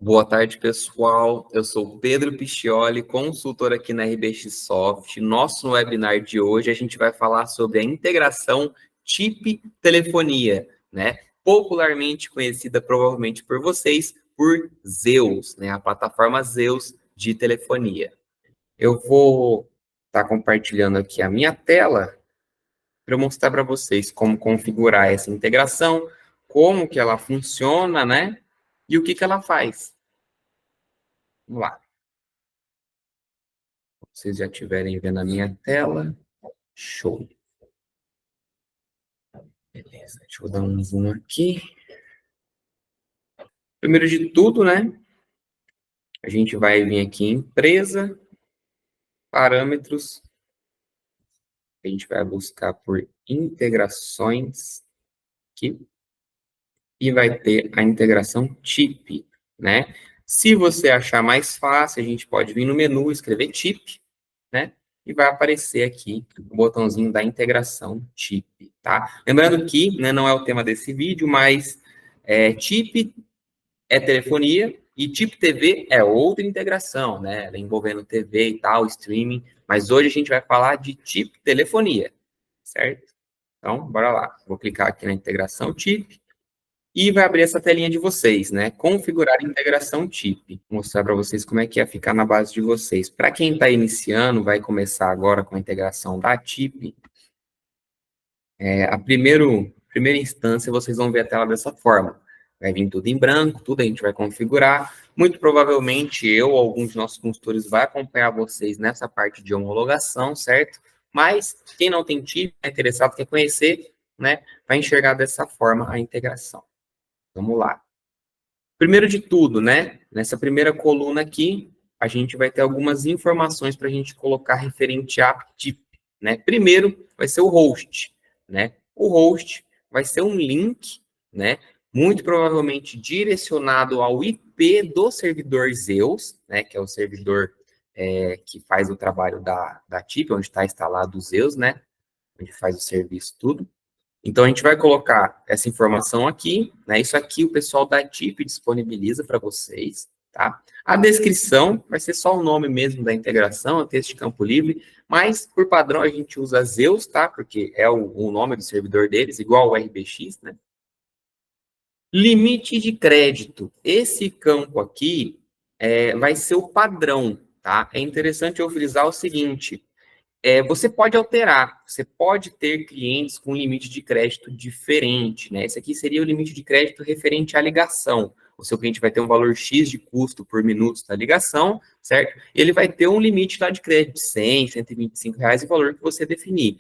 Boa tarde, pessoal. Eu sou Pedro Piccioli, consultor aqui na RBX Soft. Nosso webinar de hoje a gente vai falar sobre a integração chip-telefonia, né? Popularmente conhecida provavelmente por vocês por Zeus, né? A plataforma Zeus de telefonia. Eu vou estar compartilhando aqui a minha tela para mostrar para vocês como configurar essa integração, como que ela funciona, né? E o que ela faz. Vamos lá. Se vocês já estiverem vendo a minha tela, show. Beleza, deixa eu dar um zoom aqui. Primeiro de tudo, né? A gente vai vir aqui em empresa, parâmetros. A gente vai buscar por integrações aqui. E vai ter a integração chip, né? Se você achar mais fácil, a gente pode vir no menu, escrever chip, né? E vai aparecer aqui o botãozinho da integração chip, tá? Lembrando que, né, não é o tema desse vídeo, mas chip é telefonia e chip TV é outra integração, né? Envolvendo TV e tal, streaming. Mas hoje a gente vai falar de chip telefonia, certo? Então, bora lá. Vou clicar aqui na integração chip. E vai abrir essa telinha de vocês, né? Configurar a integração chip. Vou mostrar para vocês como é que ia ficar na base de vocês. Para quem está iniciando, vai começar agora com a integração da chip. A primeira instância, vocês vão ver a tela dessa forma. Vai vir tudo em branco, tudo a gente vai configurar. Muito provavelmente eu ou alguns de nossos consultores vai acompanhar vocês nessa parte de homologação, certo? Mas quem não tem chip, é interessado, quer conhecer, né? Vai enxergar dessa forma a integração. Vamos lá. Primeiro de tudo, né? Nessa primeira coluna aqui, a gente vai ter algumas informações para a gente colocar referente a chip, né? Primeiro, vai ser o host, né? O host vai ser um link, né? Muito provavelmente direcionado ao IP do servidor Zeus, né? Que é o servidor que faz o trabalho da chip, onde está instalado o Zeus, né? Onde faz o serviço tudo. Então, a gente vai colocar essa informação aqui, né? Isso aqui o pessoal da TIP disponibiliza para vocês, tá? A descrição vai ser só o nome mesmo da integração, o texto de campo livre, mas, por padrão, a gente usa Zeus, tá? Porque é o nome do servidor deles, igual o RBX, né? Limite de crédito. Esse campo aqui vai ser o padrão, tá? É interessante eu frisar o seguinte: você pode alterar, você pode ter clientes com limite de crédito diferente, né? Esse aqui seria o limite de crédito referente à ligação. O seu cliente vai ter um valor X de custo por minuto da ligação, certo? E ele vai ter um limite lá de crédito de 100, R$ 125, o valor que você definir.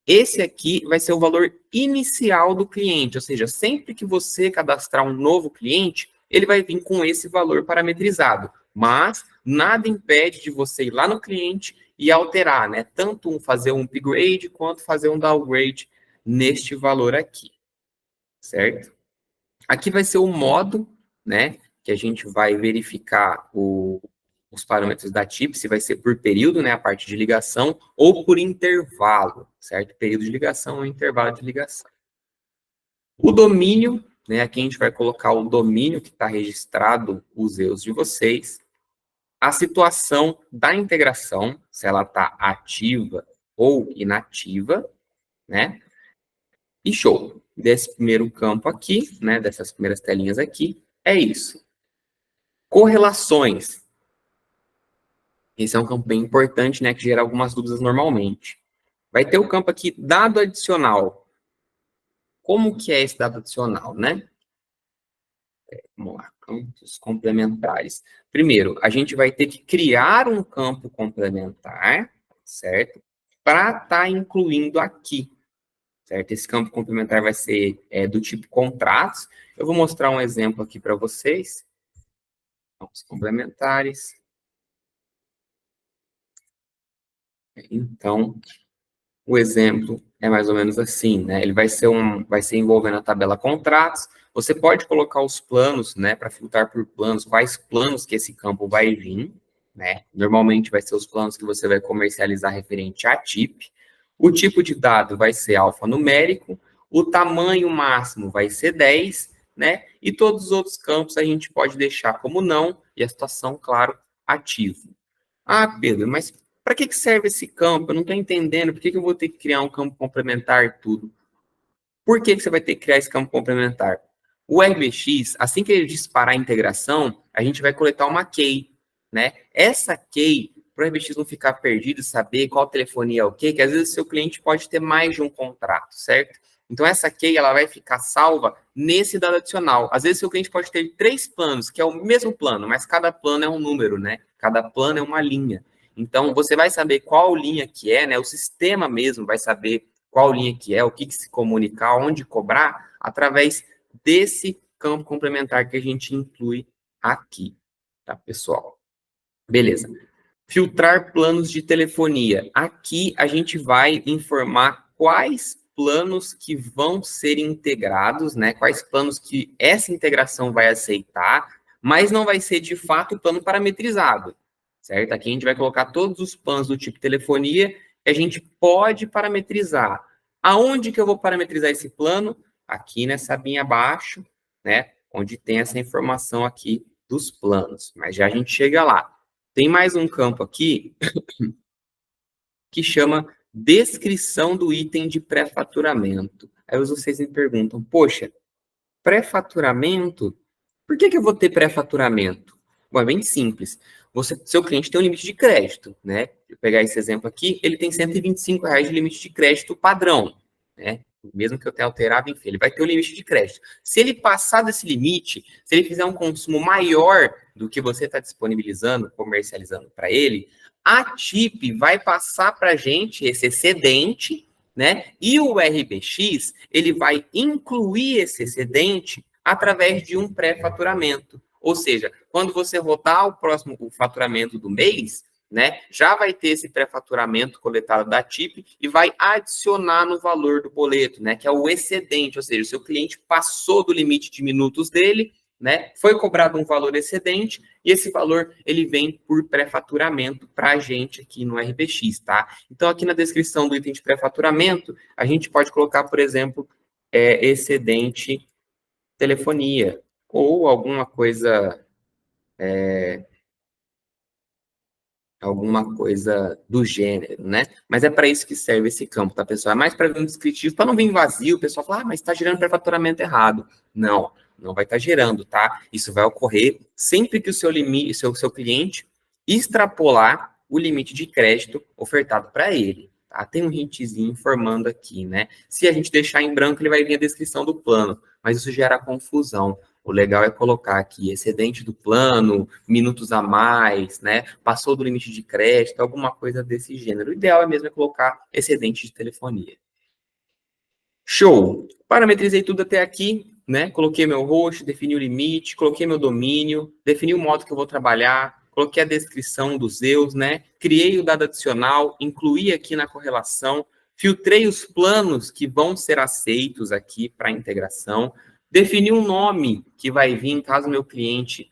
Esse aqui vai ser o valor inicial do cliente, ou seja, sempre que você cadastrar um novo cliente, ele vai vir com esse valor parametrizado. Mas nada impede de você ir lá no cliente e alterar, né? Tanto fazer um upgrade quanto fazer um downgrade neste valor aqui, certo? Aqui vai ser o modo, né? Que a gente vai verificar os parâmetros da chip, se vai ser por período, né? A parte de ligação, ou por intervalo, certo? Período de ligação ou intervalo de ligação. O domínio, né? Aqui a gente vai colocar o domínio que está registrado, os Zeus de vocês. A situação da integração, se ela está ativa ou inativa, né? E show. Desse primeiro campo aqui, né? Dessas primeiras telinhas aqui, é isso. Correlações. Esse é um campo bem importante, né? Que gera algumas dúvidas normalmente. Vai ter o campo aqui, dado adicional. Como que é esse dado adicional, né? Vamos lá, campos complementares. Primeiro, a gente vai ter que criar um campo complementar, certo? Para estar incluindo aqui, certo? Esse campo complementar vai ser do tipo contratos. Eu vou mostrar um exemplo aqui para vocês. Campos complementares. Então, o exemplo é mais ou menos assim, né? Ele vai ser envolvendo a tabela contratos. Você pode colocar os planos, né, para filtrar por planos, quais planos que esse campo vai vir, né? Normalmente vai ser os planos que você vai comercializar referente à TIP. O tipo de dado vai ser alfanumérico, o tamanho máximo vai ser 10 né? E todos os outros campos a gente pode deixar como não, e a situação, claro, ativo. Ah, Pedro, mas para que serve esse campo? Eu não estou entendendo. Por que eu vou ter que criar um campo complementar e tudo? Por que você vai ter que criar esse campo complementar? O RBX, assim que ele disparar a integração, a gente vai coletar uma key, né? Essa key, para o RBX não ficar perdido, saber qual telefonia é o quê, que às vezes o seu cliente pode ter mais de um contrato, certo? Então, essa key, ela vai ficar salva nesse dado adicional. Às vezes, seu cliente pode ter 3 planos, que é o mesmo plano, mas cada plano é um número, né? Cada plano é uma linha. Então, você vai saber qual linha que é, né? O sistema mesmo vai saber qual linha que é, o que se comunicar, onde cobrar, através desse campo complementar que a gente inclui aqui, tá, pessoal? Beleza. Filtrar planos de telefonia. Aqui a gente vai informar quais planos que vão ser integrados, né? Quais planos que essa integração vai aceitar, mas não vai ser de fato o plano parametrizado, certo? Aqui a gente vai colocar todos os planos do tipo telefonia que a gente pode parametrizar. Aonde que eu vou parametrizar esse plano? Aqui nessa abinha abaixo, né? Onde tem essa informação aqui dos planos. Mas já a gente chega lá. Tem mais um campo aqui que chama descrição do item de pré-faturamento. Aí vocês me perguntam, poxa, pré-faturamento? Por que eu vou ter pré-faturamento? Bom, é bem simples. Seu cliente tem um limite de crédito, né? Vou pegar esse exemplo aqui, ele tem R$ 125 de limite de crédito padrão, né? Mesmo que eu tenha alterado, enfim, ele vai ter o limite de crédito. Se ele passar desse limite, se ele fizer um consumo maior do que você está disponibilizando, comercializando para ele, a TIP vai passar para a gente esse excedente, né? E o RBX, ele vai incluir esse excedente através de um pré-faturamento. Ou seja, quando você rodar o faturamento do mês, né, já vai ter esse pré-faturamento coletado da TIP e vai adicionar no valor do boleto, né, que é o excedente, ou seja, o seu cliente passou do limite de minutos dele, né, foi cobrado um valor excedente e esse valor ele vem por pré-faturamento para a gente aqui no RBX, tá? Então, aqui na descrição do item de pré-faturamento, a gente pode colocar, por exemplo, excedente telefonia ou alguma coisa do gênero, né? Mas é para isso que serve esse campo, tá, pessoal? É mais para vir um descritivo, para não vir vazio, o pessoal fala, mas está gerando pré-faturamento errado. Não, não vai estar gerando, tá? Isso vai ocorrer sempre que o seu limite, seu cliente extrapolar o limite de crédito ofertado para ele. Tá? Tem um hintzinho informando aqui, né? Se a gente deixar em branco, ele vai vir a descrição do plano, mas isso gera confusão. O legal é colocar aqui excedente do plano, minutos a mais, né? Passou do limite de crédito, alguma coisa desse gênero. O ideal é mesmo colocar excedente de telefonia. Show! Parametrizei tudo até aqui, né? Coloquei meu host, defini o limite, coloquei meu domínio, defini o modo que eu vou trabalhar, coloquei a descrição dos EUs, né? Criei o dado adicional, incluí aqui na correlação, filtrei os planos que vão ser aceitos aqui para integração, defini um nome que vai vir caso meu cliente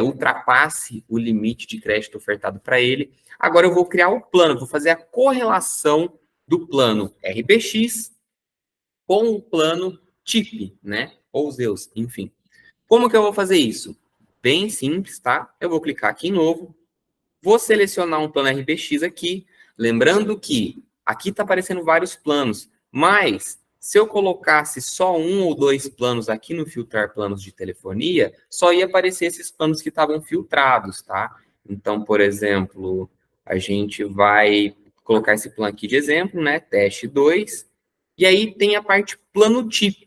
ultrapasse o limite de crédito ofertado para ele. Agora eu vou criar o plano, vou fazer a correlação do plano RBX com o plano TIP, né? Ou Zeus, enfim. Como que eu vou fazer isso? Bem simples, tá? Eu vou clicar aqui em novo, vou selecionar um plano RBX aqui, lembrando que aqui está aparecendo vários planos, mas se eu colocasse só um ou dois planos aqui no filtrar planos de telefonia, só ia aparecer esses planos que estavam filtrados, tá? Então, por exemplo, a gente vai colocar esse plano aqui de exemplo, né? Teste 2, e aí tem a parte plano TIP.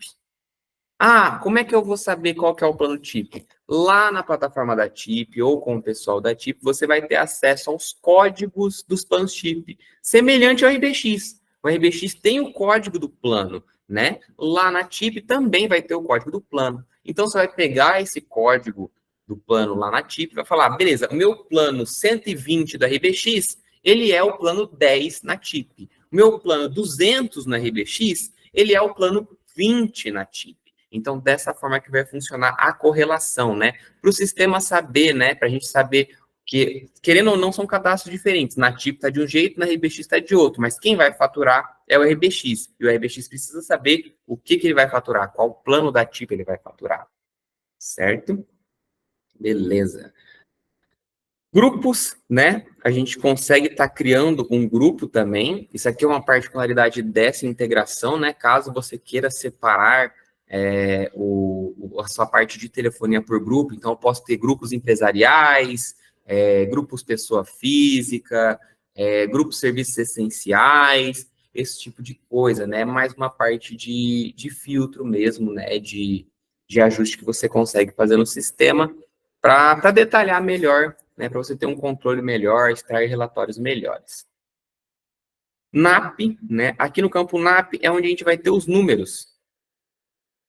Ah, como é que eu vou saber qual que é o plano TIP? Lá na plataforma da TIP ou com o pessoal da TIP, você vai ter acesso aos códigos dos planos TIP, semelhante ao RBX. O RBX tem o código do plano, né? Lá na TIP também vai ter o código do plano. Então, você vai pegar esse código do plano lá na TIP e vai falar, beleza, o meu plano 120 da RBX, ele é o plano 10 na TIP. O meu plano 200 na RBX, ele é o plano 20 na TIP. Então, dessa forma que vai funcionar a correlação, né? Para o sistema saber, né? Para a gente saber que, querendo ou não, são cadastros diferentes. Na TIP está de um jeito, na RBX está de outro. Mas quem vai faturar é o RBX. E o RBX precisa saber o que ele vai faturar, qual plano da TIP ele vai faturar. certo? Beleza. Grupos, né? A gente consegue estar criando um grupo também. Isso aqui é uma particularidade dessa integração, né? Caso você queira separar a sua parte de telefonia por grupo, então eu posso ter grupos empresariais, grupos pessoa física, grupos serviços essenciais, esse tipo de coisa, né? Mais uma parte de filtro mesmo, né? De ajuste que você consegue fazer no sistema para detalhar melhor, né, para você ter um controle melhor, extrair relatórios melhores. NAP, né? Aqui no campo NAP é onde a gente vai ter os números,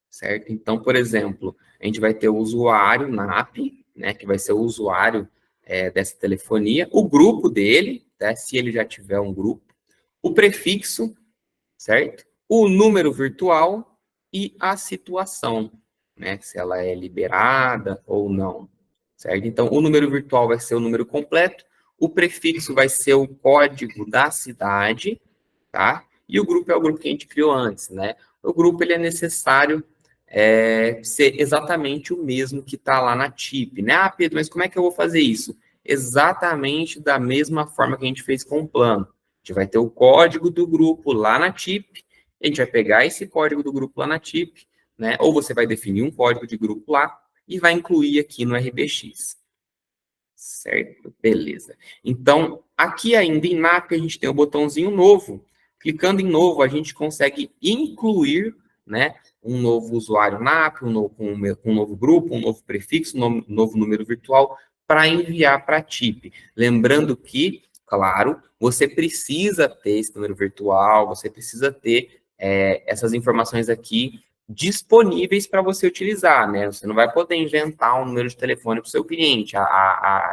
certo? Então, por exemplo, a gente vai ter o usuário NAP, né, que vai ser o usuário dessa telefonia, o grupo dele, né, se ele já tiver um grupo, o prefixo, certo? O número virtual e a situação, né? Se ela é liberada ou não, certo? Então, o número virtual vai ser o número completo, o prefixo vai ser o código da cidade, tá? E o grupo é o grupo que a gente criou antes, né? O grupo, ele é necessário ser exatamente o mesmo que está lá na TIP, né? Ah, Pedro, mas como é que eu vou fazer isso? Exatamente da mesma forma que a gente fez com o plano. A gente vai ter o código do grupo lá na TIP, a gente vai pegar esse código do grupo lá na TIP, né? Ou você vai definir um código de grupo lá e vai incluir aqui no RBX. Certo? Beleza. Então, aqui ainda em NAP, a gente tem o botãozinho novo. Clicando em novo, a gente consegue incluir, né, um novo usuário NAP, um novo grupo, um novo prefixo, um novo número virtual para enviar para a TIP. Lembrando que, claro, você precisa ter esse número virtual, você precisa ter essas informações aqui disponíveis para você utilizar, né? Você não vai poder inventar um número de telefone para o seu cliente.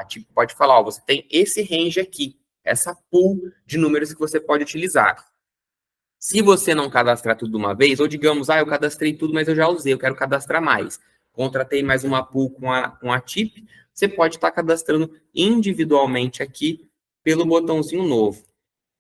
Tipo, pode falar, ó, você tem esse range aqui, essa pool de números que você pode utilizar. Se você não cadastrar tudo de uma vez, ou digamos, eu cadastrei tudo, mas eu já usei, eu quero cadastrar mais. Contratei mais uma pool com a TIP, você pode estar cadastrando individualmente aqui pelo botãozinho novo.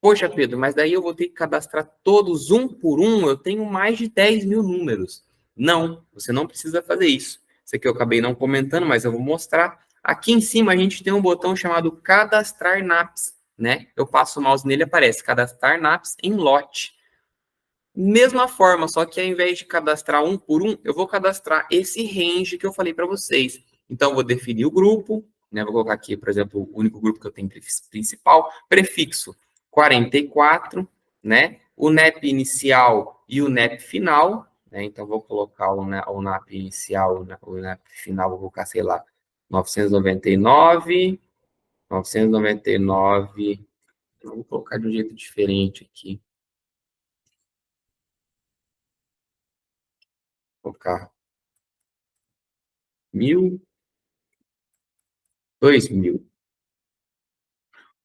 Poxa, Pedro, mas daí eu vou ter que cadastrar todos um por um, eu tenho mais de 10 mil números. Não, você não precisa fazer isso. Isso aqui eu acabei não comentando, mas eu vou mostrar. Aqui em cima a gente tem um botão chamado Cadastrar NAPs, né? Eu passo o mouse nele e aparece Cadastrar NAPs em lote. Mesma forma, só que ao invés de cadastrar um por um, eu vou cadastrar esse range que eu falei para vocês. Então, eu vou definir o grupo, né? Vou colocar aqui, por exemplo, o único grupo que eu tenho principal, prefixo 44, né? O NEP inicial e o NEP final, né? Então, vou colocar o NAP inicial, o NEP final, vou colocar, sei lá, 999, 999, vou colocar de um jeito diferente aqui. Vou colocar 1000, 2000.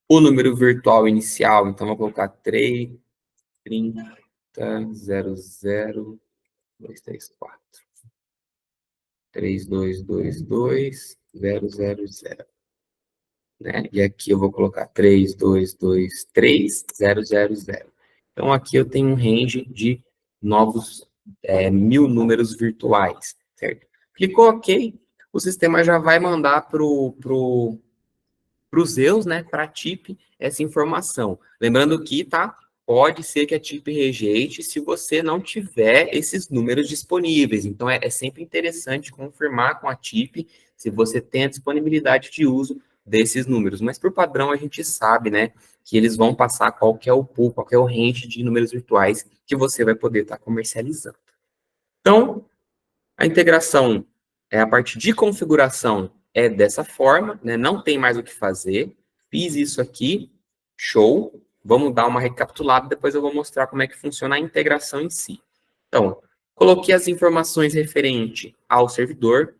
O número virtual inicial, então, vou colocar 3, 30, 00, 234. 3222, 000. Né? E aqui eu vou colocar 3223, 000. Então, aqui eu tenho um range de novos 1000 números virtuais, certo? Clicou OK, o sistema já vai mandar para os EUs, né, para a TIP, essa informação. Lembrando que, tá, pode ser que a TIP rejeite se você não tiver esses números disponíveis. Então, é sempre interessante confirmar com a TIP se você tem a disponibilidade de uso desses números. Mas, por padrão, a gente sabe, né, que eles vão passar qual que é o pool, qual que é o range de números virtuais que você vai poder estar comercializando. Então, a integração, a parte de configuração é dessa forma, né? Não tem mais o que fazer. Fiz isso aqui, show. Vamos dar uma recapitulada, depois eu vou mostrar como é que funciona a integração em si. Então, coloquei as informações referente ao servidor,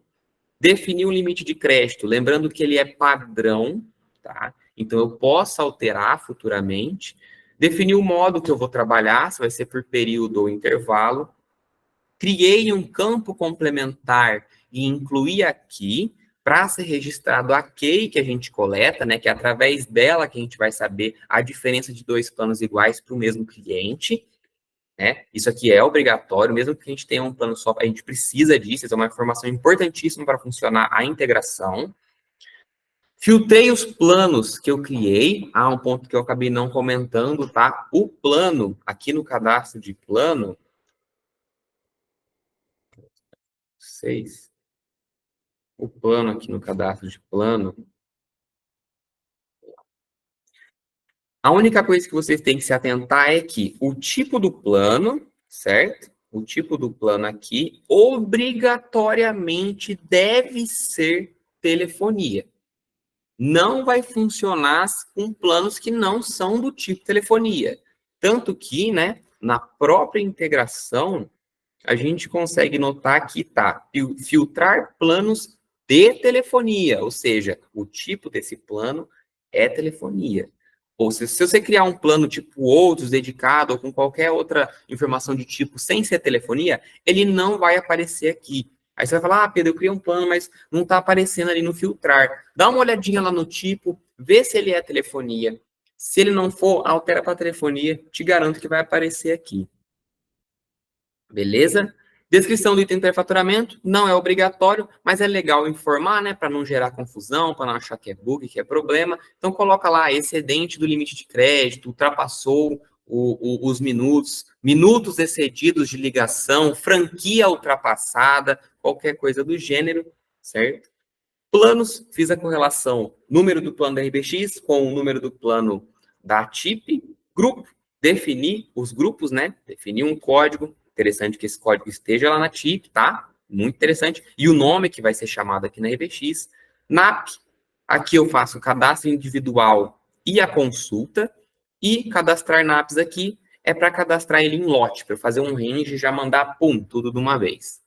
defini um limite de crédito, lembrando que ele é padrão, tá? Então, eu posso alterar futuramente. Defini o modo que eu vou trabalhar, se vai ser por período ou intervalo. Criei um campo complementar e incluí aqui para ser registrado a key que a gente coleta, né, que é através dela que a gente vai saber a diferença de dois planos iguais para o mesmo cliente. né? Isso aqui é obrigatório, mesmo que a gente tenha um plano só, a gente precisa disso, isso é uma informação importantíssima para funcionar a integração. Filtrei os planos que eu criei. Ah, um ponto que eu acabei não comentando, tá? O plano, aqui no cadastro de plano, 6. O plano aqui no cadastro de plano. A única coisa que vocês têm que se atentar é que o tipo do plano, certo? O tipo do plano aqui, obrigatoriamente deve ser telefonia. Não vai funcionar com planos que não são do tipo telefonia. Tanto que, né, na própria integração, a gente consegue notar que tá filtrar planos de telefonia, ou seja, o tipo desse plano é telefonia. Ou se você criar um plano tipo outros, dedicado, ou com qualquer outra informação de tipo sem ser telefonia, ele não vai aparecer aqui. Aí você vai falar, ah, Pedro, eu criei um plano, mas não está aparecendo ali no filtrar. Dá uma olhadinha lá no tipo, vê se ele é telefonia. Se ele não for, altera para telefonia, te garanto que vai aparecer aqui. Beleza? Descrição do item de pré-faturamento não é obrigatório, mas é legal informar, né, para não gerar confusão, para não achar que é bug, que é problema. Então coloca lá excedente do limite de crédito, ultrapassou os minutos, minutos excedidos de ligação, franquia ultrapassada, qualquer coisa do gênero, certo? Planos, fiz a correlação número do plano da RBX com o número do plano da TIP. Grupo, definir os grupos, né? Definir um código. Interessante que esse código esteja lá na TIP, tá? Muito interessante. E o nome que vai ser chamado aqui na RBX. NAP, aqui eu faço o cadastro individual e a consulta. E cadastrar NAPs aqui é para cadastrar ele em lote, para fazer um range e já mandar, pum, tudo de uma vez.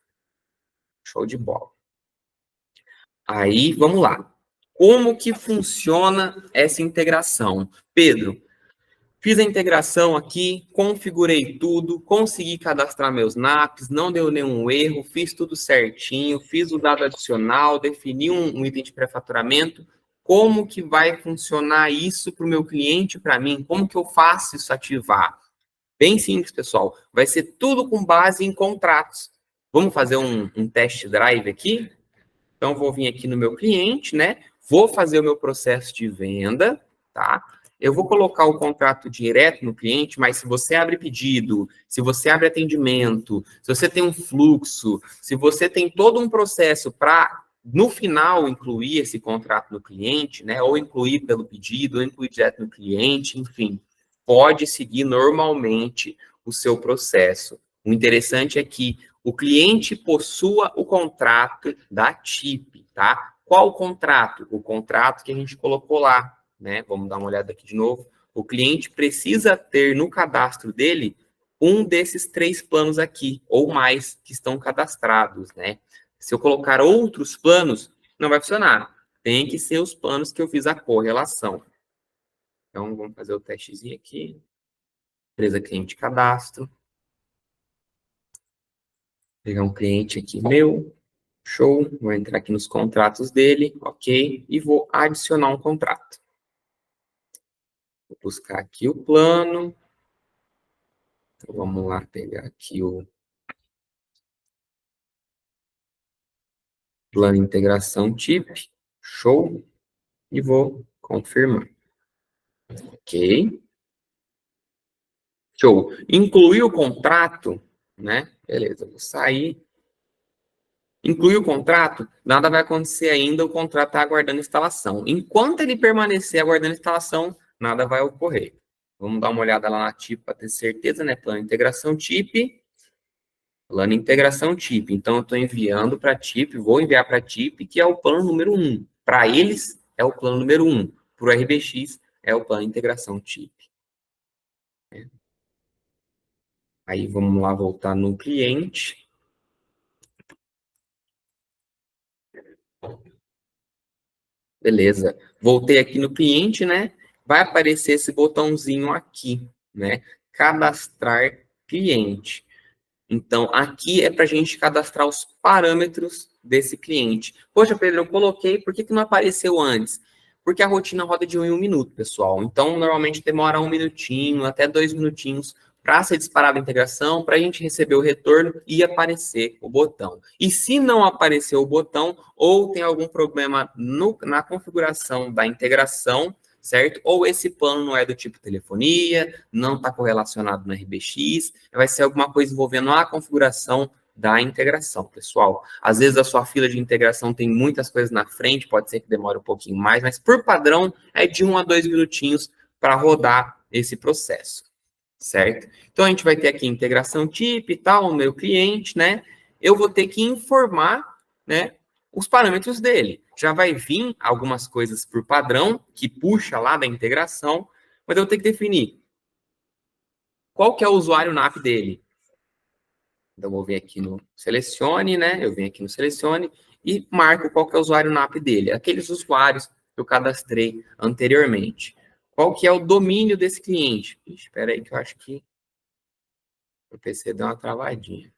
Show de bola. Aí, vamos lá. Como que funciona essa integração? Pedro, fiz a integração aqui, configurei tudo, consegui cadastrar meus NAPs, não deu nenhum erro, fiz tudo certinho, fiz o dado adicional, defini um item de pré-faturamento. Como que vai funcionar isso para o meu cliente, para mim? Como que eu faço isso ativar? Bem simples, pessoal. Vai ser tudo com base em contratos. Vamos fazer um test drive aqui? Então, vou vir aqui no meu cliente, né? Vou fazer o meu processo de venda, tá? Eu vou colocar o contrato direto no cliente, mas se você abre pedido, se você abre atendimento, se você tem um fluxo, se você tem todo um processo para, no final, incluir esse contrato no cliente, né? Ou incluir pelo pedido, ou incluir direto no cliente, enfim, pode seguir normalmente o seu processo. O interessante é que o cliente possua o contrato da TIP, tá? Qual o contrato? O contrato que a gente colocou lá, né? Vamos dar uma olhada aqui de novo. O cliente precisa ter no cadastro dele um desses 3 planos aqui, ou mais, que estão cadastrados, né? Se eu colocar outros planos, não vai funcionar. Tem que ser os planos que eu fiz a correlação. Então, vamos fazer o testezinho aqui. Empresa cliente cadastro. Pegar um cliente aqui meu. Show. Vou entrar aqui nos contratos dele. Ok. E vou adicionar um contrato. Vou buscar aqui o plano. Então, vamos lá pegar aqui o plano de integração TIP. Show. E vou confirmar. Ok. Show. Incluir o contrato, né? Beleza, vou sair. Incluir o contrato, nada vai acontecer ainda, o contrato está aguardando instalação. Enquanto ele permanecer aguardando instalação, nada vai ocorrer. Vamos dar uma olhada lá na TIP para ter certeza, né? Plano de integração TIP. Plano de integração TIP. Então, eu estou enviando para a TIP, vou enviar para a TIP, que é o plano número 1. Para eles, é o plano número 1. Para o RBX, é o plano de integração TIP. Aí, vamos lá voltar no cliente. Beleza. Voltei aqui no cliente, né? Vai aparecer esse botãozinho aqui, né? Cadastrar cliente. Então, aqui é para a gente cadastrar os parâmetros desse cliente. Poxa, Pedro, eu coloquei, por que não apareceu antes? Porque a rotina roda de 1 em 1 minuto, pessoal. Então, normalmente demora 1 minutinho, até 2 minutinhos para ser disparada a integração, para a gente receber o retorno e aparecer o botão. E se não aparecer o botão, ou tem algum problema na configuração da integração, certo? Ou esse plano não é do tipo telefonia, não está correlacionado no RBX, vai ser alguma coisa envolvendo a configuração da integração, pessoal. Às vezes a sua fila de integração tem muitas coisas na frente, pode ser que demore um pouquinho mais, mas por padrão é de 1 a 2 minutinhos para rodar esse processo, certo? Então a gente vai ter aqui integração TIP e tal, o meu cliente, né? Eu vou ter que informar, né, os parâmetros dele. Já vai vir algumas coisas por padrão, que puxa lá da integração, mas eu vou ter que definir qual que é o usuário NAP dele. Então, eu vou vir aqui no selecione, né? Eu venho aqui no selecione e marco qual que é o usuário NAP dele. Aqueles usuários que eu cadastrei anteriormente. Qual que é o domínio desse cliente? Espera aí que eu acho que o PC deu uma travadinha.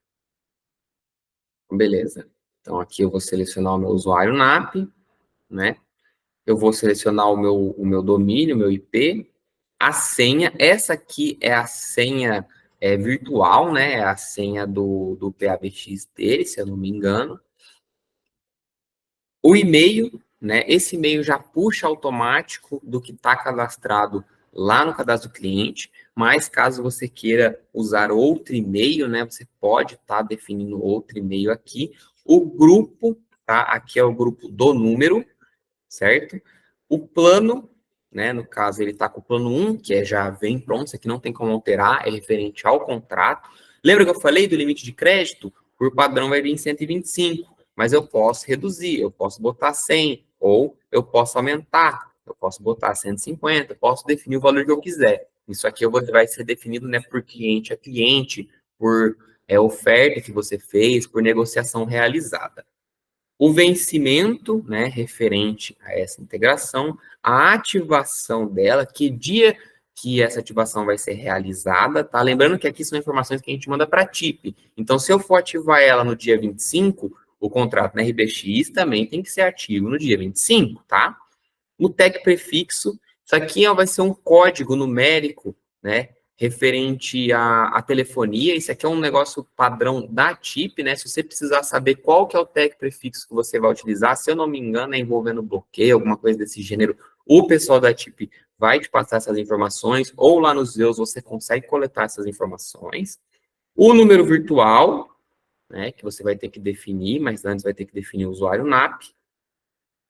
Beleza. Então, aqui eu vou selecionar o meu usuário NAP, né? Eu vou selecionar o meu domínio, o meu IP. A senha, essa aqui é a senha virtual, né? É a senha do PABX dele, se eu não me engano. O e-mail, né? Esse e-mail já puxa automático do que está cadastrado lá no cadastro do cliente, mas caso você queira usar outro e-mail, né? Você pode estar definindo outro e-mail aqui. O grupo, tá? Aqui é o grupo do número, certo? O plano, né? No caso, ele está com o plano 1, que já vem pronto, isso aqui não tem como alterar, é referente ao contrato. Lembra que eu falei do limite de crédito? Por padrão vai vir em 125, mas eu posso reduzir, eu posso botar 100, ou eu posso aumentar, eu posso botar 150, posso definir o valor que eu quiser. Isso aqui vai ser definido, né, por cliente a cliente, por oferta que você fez, por negociação realizada. O vencimento, né, referente a essa integração, a ativação dela, que dia que essa ativação vai ser realizada, tá? Lembrando que aqui são informações que a gente manda para a TIP. Então, se eu for ativar ela no dia 25, o contrato na RBX também tem que ser ativo no dia 25, tá? O TEC prefixo, isso aqui vai ser um código numérico, né, referente à telefonia. Isso aqui é um negócio padrão da TIP, né? Se você precisar saber qual que é o TEC prefixo que você vai utilizar, se eu não me engano, é envolvendo bloqueio, alguma coisa desse gênero, o pessoal da TIP vai te passar essas informações, ou lá nos Zeus você consegue coletar essas informações. O número virtual, né, que você vai ter que definir, mas antes vai ter que definir o usuário NAP.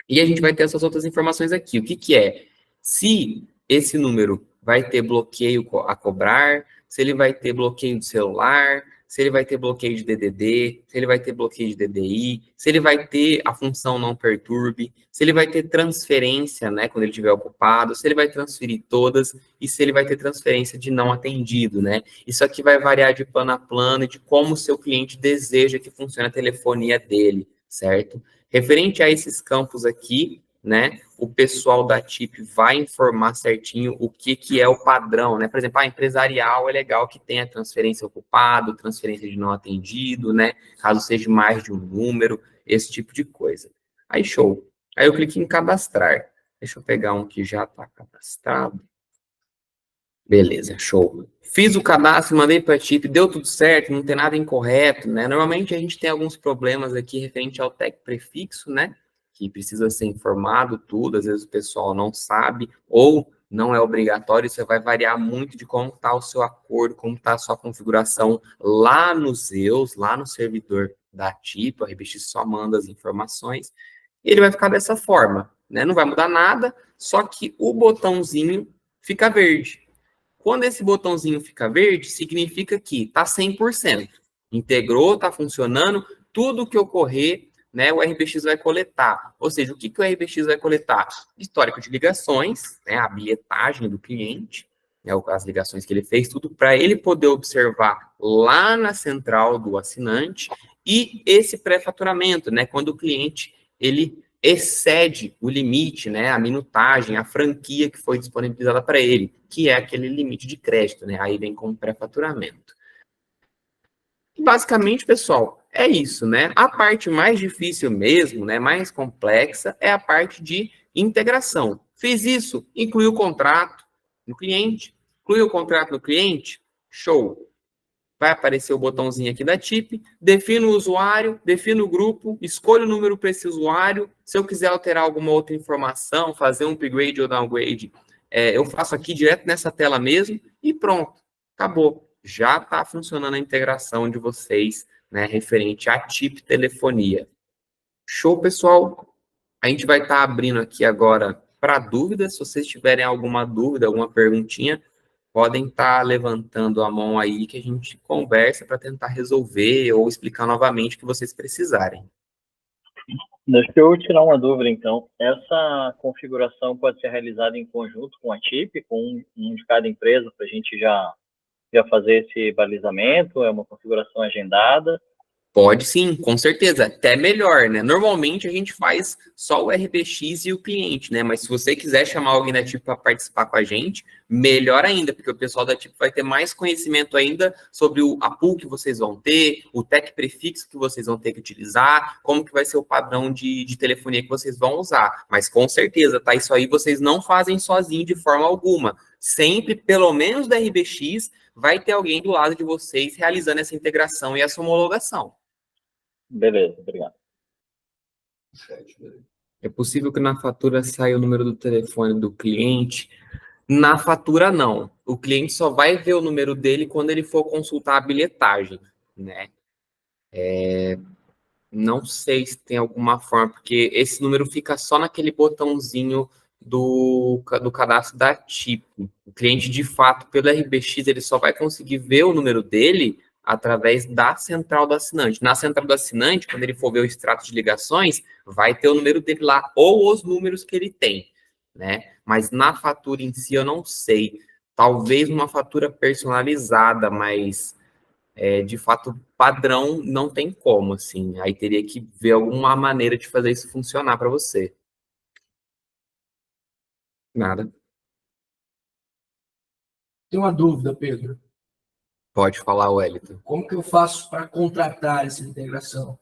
E a gente vai ter essas outras informações aqui. O que que é? Se esse número vai ter bloqueio a cobrar, se ele vai ter bloqueio de celular, se ele vai ter bloqueio de DDD, se ele vai ter bloqueio de DDI, se ele vai ter a função não perturbe, se ele vai ter transferência, né, quando ele estiver ocupado, se ele vai transferir todas e se ele vai ter transferência de não atendido, né? Isso aqui vai variar de plano a plano e de como o seu cliente deseja que funcione a telefonia dele, certo? Referente a esses campos aqui, né, o pessoal da TIP vai informar certinho o que é o padrão, né? Por exemplo, a empresarial é legal que tenha transferência ocupado, transferência de não atendido, né? Caso seja mais de um número, esse tipo de coisa. Aí, show. Aí eu clico em cadastrar. Deixa eu pegar um que já está cadastrado. Beleza, show. Fiz o cadastro, mandei para a TIP, deu tudo certo, não tem nada incorreto, né? Normalmente a gente tem alguns problemas aqui referente ao TEC prefixo, né? Que precisa ser informado tudo, às vezes o pessoal não sabe, ou não é obrigatório, isso vai variar muito de como está o seu acordo, como está a sua configuração lá no Zeus, lá no servidor da TIP, a RBX só manda as informações, e ele vai ficar dessa forma, né? Não vai mudar nada, só que o botãozinho fica verde. Quando esse botãozinho fica verde, significa que está 100%. Integrou, está funcionando, tudo que ocorrer, né, o RBX vai coletar. Ou seja, o que o RBX vai coletar? Histórico de ligações, né, a bilhetagem do cliente, né, as ligações que ele fez, tudo para ele poder observar lá na central do assinante, e esse pré-faturamento, né, quando o cliente ele excede o limite, né, a minutagem, a franquia que foi disponibilizada para ele, que é aquele limite de crédito, né? Aí vem como pré-faturamento. Basicamente, pessoal, é isso, né? A parte mais difícil mesmo, né, mais complexa, é a parte de integração. Fiz isso, inclui o contrato no cliente, inclui o contrato no cliente, Show. Vai aparecer o botãozinho aqui da TIP, defino o usuário, defino o grupo, escolho o número para esse usuário. Se eu quiser alterar alguma outra informação, fazer um upgrade ou downgrade, eu faço aqui direto nessa tela mesmo e pronto, acabou. Já está funcionando a integração de vocês, né, referente à TIP telefonia. Show, pessoal? A gente vai estar abrindo aqui agora para dúvidas. Se vocês tiverem alguma dúvida, alguma perguntinha, podem estar levantando a mão aí que a gente conversa para tentar resolver ou explicar novamente o que vocês precisarem. Deixa eu tirar uma dúvida, então. Essa configuração pode ser realizada em conjunto com a TIP, com um de cada empresa, para a gente já fazer esse balizamento? É uma configuração agendada? Pode sim, com certeza, até melhor, né? Normalmente a gente faz só o RBX e o cliente, né? Mas se você quiser chamar alguém da TIP para participar com a gente, melhor ainda, porque o pessoal da TIP vai ter mais conhecimento ainda sobre a pool que vocês vão ter, o tech prefixo que vocês vão ter que utilizar, como que vai ser o padrão de telefonia que vocês vão usar. Mas com certeza, tá? Isso aí vocês não fazem sozinho de forma alguma. Sempre, pelo menos da RBX, vai ter alguém do lado de vocês realizando essa integração e essa homologação. Beleza, obrigado. É possível que na fatura saia o número do telefone do cliente? Na fatura, não. O cliente só vai ver o número dele quando ele for consultar a bilhetagem, né? Não sei se tem alguma forma, porque esse número fica só naquele botãozinho do cadastro da TIP. O cliente, de fato, pelo RBX, ele só vai conseguir ver o número dele através da central do assinante. Na central do assinante, quando ele for ver o extrato de ligações, vai ter o número dele lá, ou os números que ele tem, né? Mas na fatura em si, eu não sei. Talvez uma fatura personalizada, mas de fato, padrão não tem como, assim. Aí teria que ver alguma maneira de fazer isso funcionar para você. Nada. Tenho uma dúvida, Pedro. Pode falar, Wellington. Como que eu faço para contratar essa integração?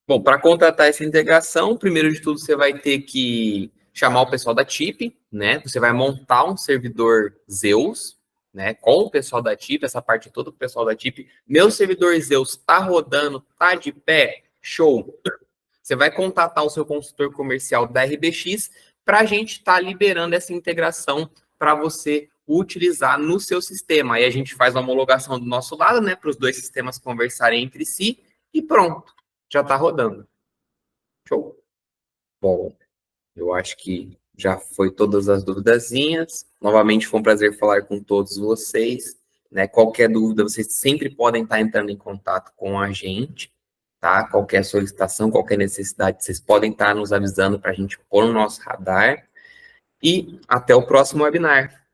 Bom, para contratar essa integração, primeiro de tudo, você vai ter que chamar o pessoal da TIP, né? Você vai montar um servidor Zeus, né? Com o pessoal da TIP, essa parte toda do pessoal da TIP. Meu servidor Zeus está rodando, tá de pé, show. Você vai contatar o seu consultor comercial da RBX para a gente estar liberando essa integração para você utilizar no seu sistema. Aí a gente faz a homologação do nosso lado, né? Para os dois sistemas conversarem entre si e pronto. Já está rodando. Show. Bom, eu acho que já foi todas as duvidazinhas. Novamente, foi um prazer falar com todos vocês. Né? Qualquer dúvida, vocês sempre podem estar entrando em contato com a gente. Tá? Qualquer solicitação, qualquer necessidade, vocês podem estar nos avisando para a gente pôr no nosso radar. E até o próximo webinar.